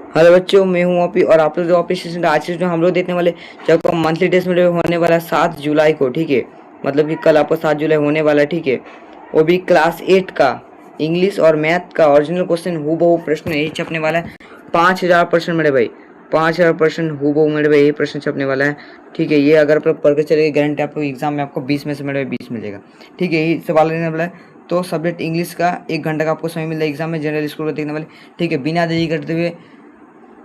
Hello बच्चों, मैं हूँ ओपी और आप लोग जो ओपी सेशन आज से जो हम लोग देखने वाले जो आपको मंथली टेस्ट में होने वाला है 7 जुलाई को। ठीक है, मतलब कि कल आपको 7 जुलाई होने वाला है। ठीक है, वो भी क्लास 8 का इंग्लिश और मैथ का ओरिजिनल क्वेश्चन हूबहू प्रश्न यही छपने वाला है। 5000% मेरे भाई, 5000% हूबहू मेरे भाई यही प्रश्न छपने वाला है। ठीक है, ये अगर आप लोग पढ़ के चलेंगे गारंटी आपको एग्जाम में आपको 20 में से मेरे भाई 20 मिलेगा। ठीक है, यही सवाल लेने वाला है। तो सब्जेक्ट इंग्लिश का 1 घंटा का आपको समय मिल रहा है एग्जाम में, जनरल स्कूल को देखने वाले। ठीक है, बिना देरी करते हुए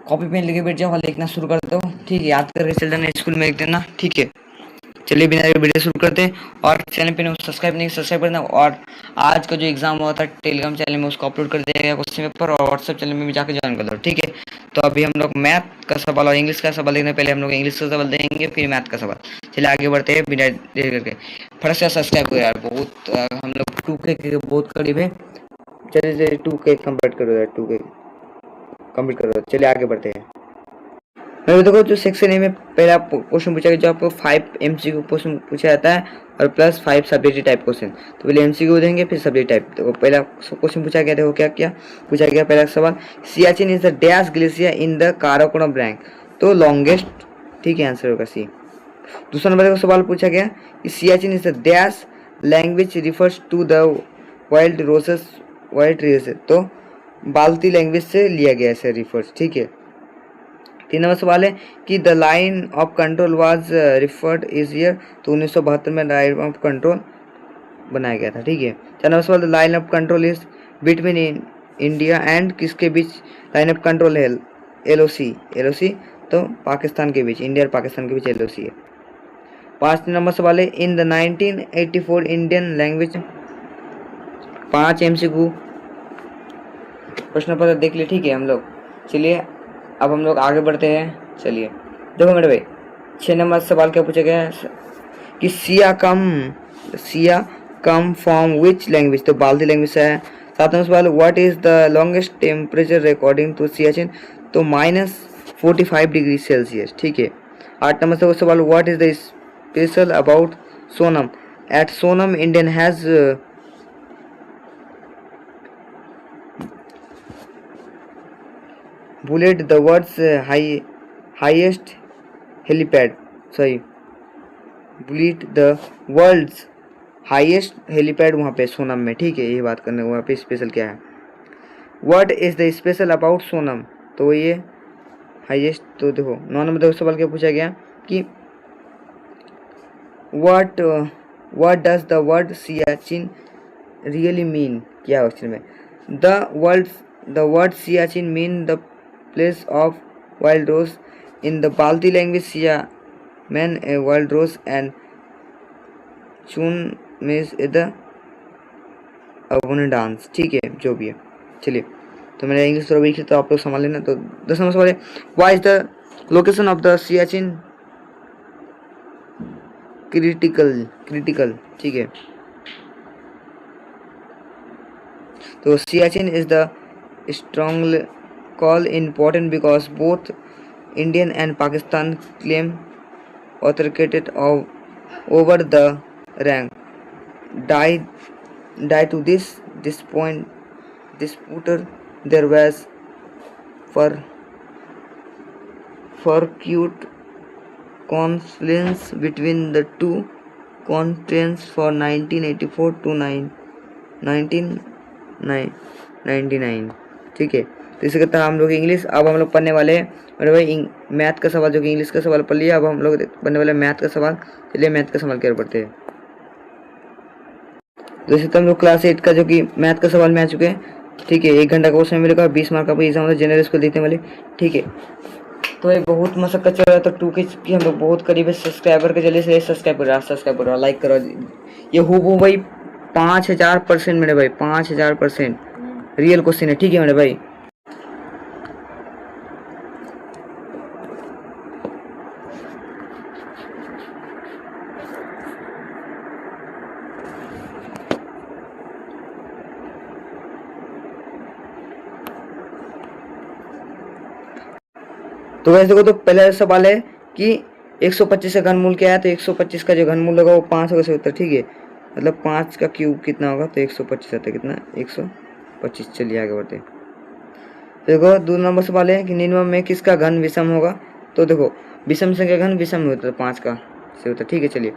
कॉपी पेन लेके बैठ जाओ और लिखना शुरू कर दो। ठीक है, याद करके चल जाना, स्कूल में लिख देना। ठीक है, चलिए बिना वीडियो शुरू करते हैं। और चैनल पे सब्सक्राइब नहीं सब्सक्राइब करना। और आज का जो एग्जाम हुआ था टेलीग्राम चैनल में उसको अपलोड कर दिया गया क्वेश्चन पेपर, और व्हाट्सएप चैनल में भी जाकर ज्वाइन कर दो। ठीक है, तो अभी हम लोग मैथ का सवाल और इंग्लिश का सवाल देखने, पहले हम लोग इंग्लिश का सवाल देंगे फिर मैथ का सवाल। चलिए आगे बढ़ते हैं बिना देर करके। फटाक से सब्सक्राइब करो यार, बहुत हम लोग 2K के बहुत करीब है। चलिए 2K कंप्लीट करो यार, 2K कंप्लीट करो। चलिए आगे बढ़ते हैं। मैं देखो जो सेक्शन ए में पहला क्वेश्चन पूछा गया, जो आपको 5 MCQ क्वेश्चन पूछा जाता है और प्लस 5 सब्जेक्टिव टाइप क्वेश्चन। तो पहले MCQ देंगे फिर सब्जेक्ट टाइप। तो पहला क्वेश्चन पूछा गया, देखो क्या क्या पूछा गया। पहला सवाल, Siachen is the dash glacier in the Karakoram rank. तो लॉन्गेस्ट, ठीक है, आंसर होगा सी। दूसरा नंबर का सवाल पूछा गया कि Siachen is the dash language refers to the wild roses wild trees. तो बाल्टी लैंग्वेज से लिया गया है रिफर्स। ठीक है, 3 नंबर सवाल है कि the line of control was referred is year. तो 1972 में लाइन ऑफ कंट्रोल बनाया गया था। ठीक है, 4 नंबर सवाल, the line of control is between India and किसके बीच लाइन ऑफ कंट्रोल है? LOC। तो पाकिस्तान के बीच, इंडिया और पाकिस्तान के बीच LOC है। 5 नंबर सवाल है in the 1984 Indian language. 5 MCQ प्रश्न पत्र देख ले। ठीक है हम लोग, चलिए अब हम लोग आगे बढ़ते हैं। चलिए देखो मेरे भाई, 6 नंबर सवाल क्या पूछा गया है कि Sia come from which language. तो बाल्टी लैंग्वेज से है। 7 नंबर सवाल, what is the longest temperature recording to Siachen. तो -45 डिग्री सेल्सियस। ठीक है, 8 नंबर से सवाल, what is the special about Sonam. At Sonam Indian has bullet the world's highest helipad. Sorry, bullet the world's highest helipad वहाँ पे सोनम में। ठीक है, ये बात करने वहाँ पे स्पेशल क्या है। What is the special about Sonam. तो ये हाईएस्ट। तो देखो 9 नंबर सवाल क्या पूछा गया कि what does the word Siachen really mean. क्या है क्वेश्चन में? The word Siachen mean the place of wild rose in the Balti language. Sia man a wild rose and chun means the abundance. ठीक है, जो भी है। चलिए, तो मैंने इंग्लिश थोड़ा वीक है तो आप लोग संभाल लेना। तो 10 नंबर सवाल है, why is the location of the Siachen critical. ठीक है, तो Siachen is the strong call important because both Indian and Pakistan claim authority over the rank. Die to this disputer there was cute confluence between the two continents for 1984 to 1999। ठीक है, तो इसी के तरह हम लोग इंग्लिश अब हम लोग पढ़ने वाले हैं। मेरे भाई मैथ का सवाल, जो कि इंग्लिश का सवाल पढ़ लिया, अब हम लोग पढ़ने वाले मैथ का सवाल। चलिए मैथ का सवाल क्या पढ़ते हैं। जैसे तो हम लोग क्लास 8 का जो कि मैथ का सवाल में आ चुके हैं। ठीक है, 1 घंटा का समय मिलेगा, 20 मार्क का एग्जाम होता है जनरल स्कूल देखने वाले। ठीक है, तो ये बहुत मशक्कत चल रहा है। तो 2K की हम लोग बहुत करीब है सब्सक्राइबर के। चलिए सब्सक्राइब करो लाइक करो। ये हूबहू भाई 5000% मेरे भाई, 5000% रियल क्वेश्चन है। ठीक है मेरे भाई, तो वैसे देखो, तो पहला सवाल है कि 125 का घनमूल क्या है। तो 125 का जो घनमूल होगा वो 5 होगा सही उत्तर। ठीक है, मतलब 5 का क्यूब कितना होगा। तो 125 आता है कितना, 125। चलिए आगे बढ़ते हैं। देखो 2 नंबर सवाल है कि निम्न में किसका घन विषम होगा। तो देखो विषम संख्या घन विषम में होता है 5 का से होता है, ठीक है। चलिए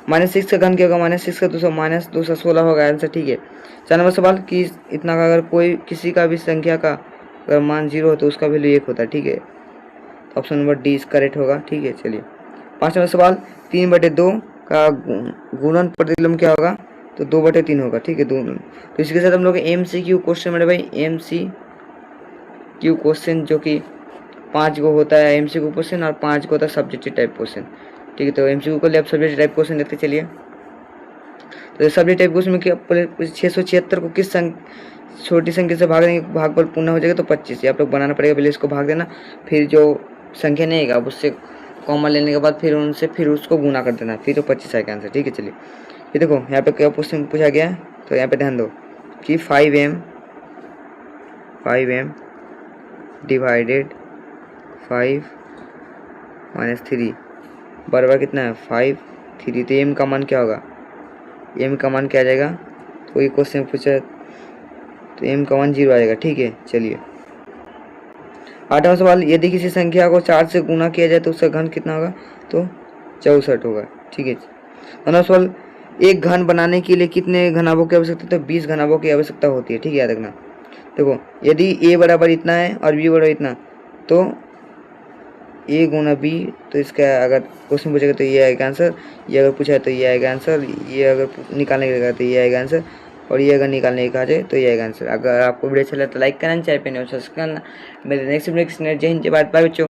-6 का घन क्या होगा, -6 का 200 -216 होगा आंसर, ठीक है। 4 नंबर सवाल कि इतना का अगर कोई किसी का भी संख्या का अगर मान 0 हो तो उसका वैल्यू 1 होता है, ठीक है। तो ऑप्शन नंबर डी इस करेक्ट होगा, ठीक है। चलिए 5 नंबर सवाल 3/2 का गुणन प्रतिलोम क्या होगा। तो 2/3 होगा, ठीक है। तो इसके साथ हम लोग MCQ क्वेश्चन मेरे भाई MCQ क्वेश्चन जो कि 5 को होता है MCQ क्वेश्चन और 5 को होता है सब्जेक्टिव टाइप क्वेश्चन, ठीक है। तो MCQ को लिए आप सब्जेक्टिव टाइप क्वेश्चन देखते चलिए। तो सब्जेक्टिव टाइप क्वेश्चन में क्या 676 को किस छोटी संख्या से भागने भागफल पूर्ण हो जाएगा। तो 25 आप लोग बनाना पड़ेगा, पहले इसको भाग देना, फिर जो संख्या नहीं है उससे कॉमन लेने के बाद फिर उनसे फिर उसको गुना कर देना, फिर तो 25 आएगा आंसर, ठीक है। चलिए ये देखो यहाँ पे क्या क्वेश्चन पूछा गया है। तो यहाँ पे ध्यान दो कि 5m डिवाइडेड 5 - 3 बराबर कितना है 5 3। तो m का मान क्या होगा, m का मान क्या आ जाएगा। तो ये क्वेश्चन पूछा तो m का मान 0 आ जाएगा, ठीक है। चलिए 8वां सवाल यदि किसी संख्या को 4 से गुना किया जाए तो उसका घन कितना होगा। तो 64 होगा, ठीक है। 9वां सवाल एक घन बनाने के लिए कितने घनाभों की आवश्यकता है। तो 20 घनाभों की आवश्यकता होती है, ठीक है, याद रखना। देखो यदि a बराबर इतना है और b बराबर इतना, तो a गुना b, तो इसका अगर क्वेश्चन पूछेगा तो ये आएगा आंसर, ये अगर पूछा है तो ये आएगा आंसर, ये अगर निकालने का तो ये आएगा आंसर, और ये अगर निकालने का जाए तो ये आएगा आंसर। अगर आपको वीडियो अच्छा लगे तो लाइक करना, चैनल पे नहीं हो सब्सक्राइब करना। मेरे नेक्स्ट वीडियो जय हिंद जय भारत, बाय बच्चों।